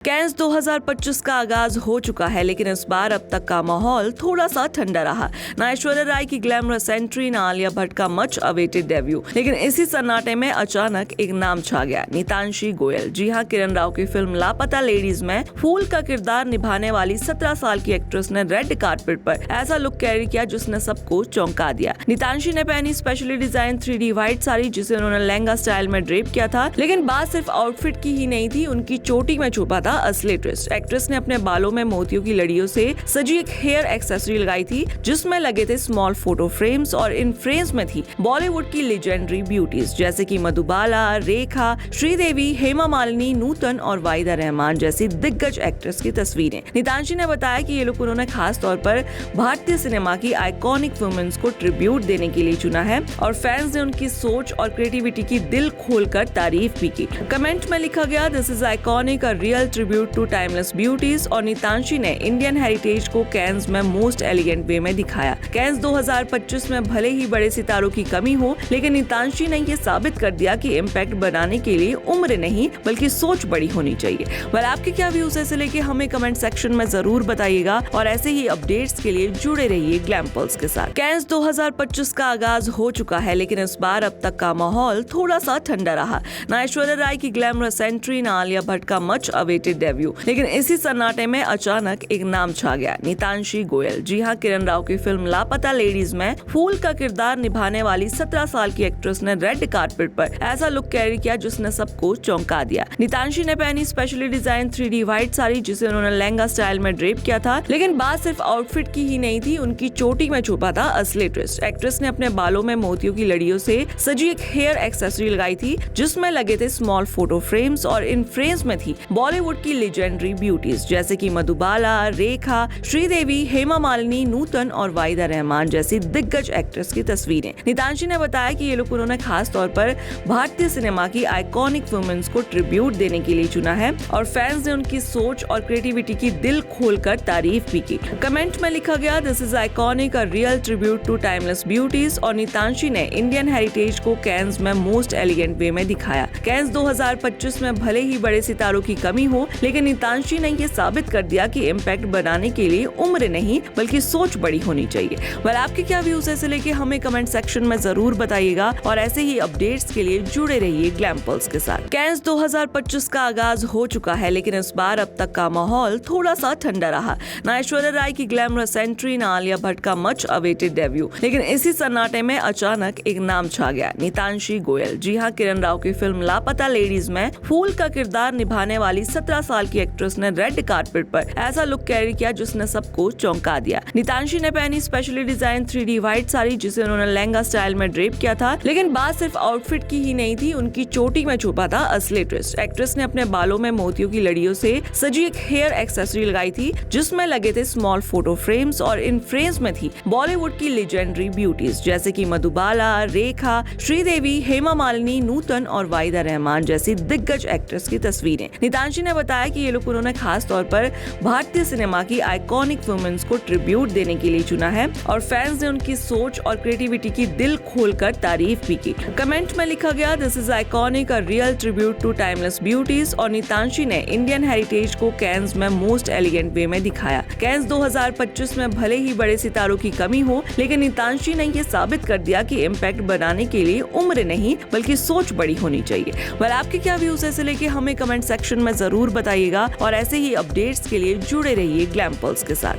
Cans 2025 का आगाज हो चुका है, लेकिन इस बार अब तक का माहौल थोड़ा सा ठंडा रहा। ना ऐश्वर्या राय की ग्लैमरस एंट्री, ना आलिया भट्ट का मच अवेटेड डेब्यू। लेकिन इसी सन्नाटे में अचानक एक नाम छा गया, नीतांशी गोयल। जी हाँ, किरण राव की फिल्म लापता लेडीज में फूल का किरदार निभाने वाली 17 साल की एक्ट्रेस ने रेड कार्पेट पर ऐसा लुक कैरी किया जिसने सबको चौंका दिया। नीतांशी ने पहनी specially design 3D white sari, जिसे उन्होंने लहंगा स्टाइल में ड्रेप किया था। लेकिन बात सिर्फ आउटफिट की ही नहीं थी, उनकी चोटी में छुपा था असली ट्विस्ट। एक्ट्रेस ने अपने बालों में मोतियों की लड़ियों से सजी एक हेयर एक्सेसरी लगाई थी, जिसमें लगे थे स्मॉल फोटो फ्रेम्स, और इन फ्रेम्स में थी बॉलीवुड की लेजेंडरी ब्यूटीज जैसे कि मधुबाला, रेखा, श्रीदेवी, हेमा मालिनी, नूतन और वाहिदा रहमान जैसी दिग्गज एक्ट्रेस की तस्वीरें। नीतांशी ने बताया कि ये लुक उन्होंने खास तौर पर भारतीय सिनेमा की आइकॉनिक वुमेन्स को ट्रिब्यूट देने के लिए चुना है, और फैंस ने उनकी सोच और क्रिएटिविटी की दिल खोलकर तारीफ भी की। कमेंट में लिखा गया, this is iconic, a real tribute to timeless beauties. और नीतांशी ने इंडियन हेरिटेज को कैंस में मोस्ट एलिगेंट वे में दिखाया। कैंस 2025 में भले ही बड़े सितारों की कमी हो, लेकिन नीतांशी ने ये साबित कर दिया कि इम्पैक्ट बनाने के लिए उम्र नहीं बल्कि सोच बड़ी होनी चाहिए। वेल, आपके क्या व्यूज ऐसे लेके हमें कमेंट सेक्शन में जरूर बताइएगा, और ऐसे ही अपडेट्स के लिए जुड़े रहिए ग्लैम पल्स के साथ। कैंस 2025 का आगाज हो चुका है, लेकिन इस बार अब तक का माहौल थोड़ा सा ठंडा रहा। ना ऐश्वर्या राय की ग्लैमरस एंट्री, ना आलिया भट्ट का मच अवेटेड डेब्यू। लेकिन इसी सन्नाटे में अचानक एक नाम छा गया, नीतांशी गोयल। जी हाँ, किरण राव की फिल्म लापता लेडीज में फूल का किरदार निभाने वाली 17 साल की एक्ट्रेस ने रेड कार्पेट पर ऐसा लुक कैरी किया जिसने सबको चौंका दिया। नीतांशी ने पहनी specially design 3D white sari, जिसे उन्होंने लहंगा स्टाइल में ड्रेप किया था। लेकिन बात सिर्फ आउटफिट की ही नहीं थी, उनकी चोटी में छुपा था असली ट्विस्ट। एक्ट्रेस ने अपने बालों में मोतियों की लड़ियों से सजी एक हेयर एक्सेसरी लगाई थी, जिसमें लगे थे स्मॉल फोटो फ्रेम्स, और इन फ्रेम्स में थी बॉलीवुड की लेजेंडरी ब्यूटीज जैसे कि मधुबाला, रेखा, श्रीदेवी, हेमा मालिनी, नूतन और वाहिदा रहमान जैसी दिग्गज एक्ट्रेस की तस्वीरें। नीतांशी ने बताया कि ये लुक उन्होंने खास तौर पर भारतीय सिनेमा की आइकॉनिक वुमेन्स को ट्रिब्यूट देने के लिए चुना है, और फैंस ने उनकी सोच और क्रिएटिविटी की दिल खोलकर तारीफ भी की। कमेंट में लिखा गया, this is iconic, a real tribute to timeless beauties. और नीतांशी ने इंडियन हेरिटेज को कैंस में मोस्ट एलिगेंट वे में दिखाया। कैंस 2025 में भले ही बड़े सितारों की कमी हो, लेकिन नीतांशी ने ये साबित कर दिया कि इम्पैक्ट बनाने के लिए उम्र नहीं बल्कि सोच बड़ी होनी चाहिए। वेल, आपके क्या व्यूज ऐसे लेके हमें कमेंट सेक्शन में जरूर बताइएगा, और ऐसे ही अपडेट्स के लिए जुड़े रहिए ग्लैम पल्स के साथ। कैंस 2025 का आगाज हो चुका है, लेकिन इस बार अब तक का माहौल थोड़ा सा ठंडा रहा। ना ऐश्वर्या राय की ग्लैमरस एंट्री, ना आलिया भट्ट का मच अवेटेड डेब्यू। लेकिन इसी सन्नाटे में अचानक एक नाम छा गया, नीतांशी गोयल। जी हाँ, किरण राव की फिल्म लापता लेडीज में फूल का किरदार निभाने वाली 17 साल की एक्ट्रेस ने रेड कार्पेट पर ऐसा लुक कैरी किया जिसने सबको चौंका दिया। नीतांशी ने पहनी specially design 3D white sari, जिसे उन्होंने लहंगा स्टाइल में ड्रेप किया था। लेकिन बात सिर्फ आउटफिट की ही नहीं थी, उनकी चोटी में छुपा था असली ट्विस्ट। एक्ट्रेस ने अपने बालों में मोतियों की लड़ियों से सजी एक हेयर एक्सेसरी लगाई थी, जिसमें लगे थे स्मॉल फोटो फ्रेम्स, और इन फ्रेम्स में थी बॉलीवुड की लेजेंडरी ब्यूटीज जैसे कि मधुबाला, रेखा, श्रीदेवी, हेमा मालिनी, नूतन और वाहिदा रहमान जैसी दिग्गज एक्ट्रेस की तस्वीरें। नीतांशी ने बताया कि ये लुक उन्होंने खास तौर पर भारतीय सिनेमा की आइकॉनिक वुमेन्स को ट्रिब्यूट देने के लिए चुना है, और फैंस ने उनकी सोच और क्रिएटिविटी की दिल खोलकर तारीफ भी की। कमेंट में लिखा गया, this is iconic, a real tribute to timeless beauties. और नीतांशी ने इंडियन हेरिटेज को कैंस में मोस्ट एलिगेंट वे में दिखाया। कैंस 2025 में भले ही बड़े सितारों की कमी हो, लेकिन नीतांशी ने ये साबित कर दिया कि इम्पैक्ट बनाने के लिए उम्र नहीं बल्कि सोच बड़ी होनी चाहिए। वेल, आपके क्या व्यूज ऐसे लेके हमें कमेंट सेक्शन में जरूर बताइएगा, और ऐसे ही अपडेट्स के लिए जुड़े रहिए ग्लैम पल्स के साथ।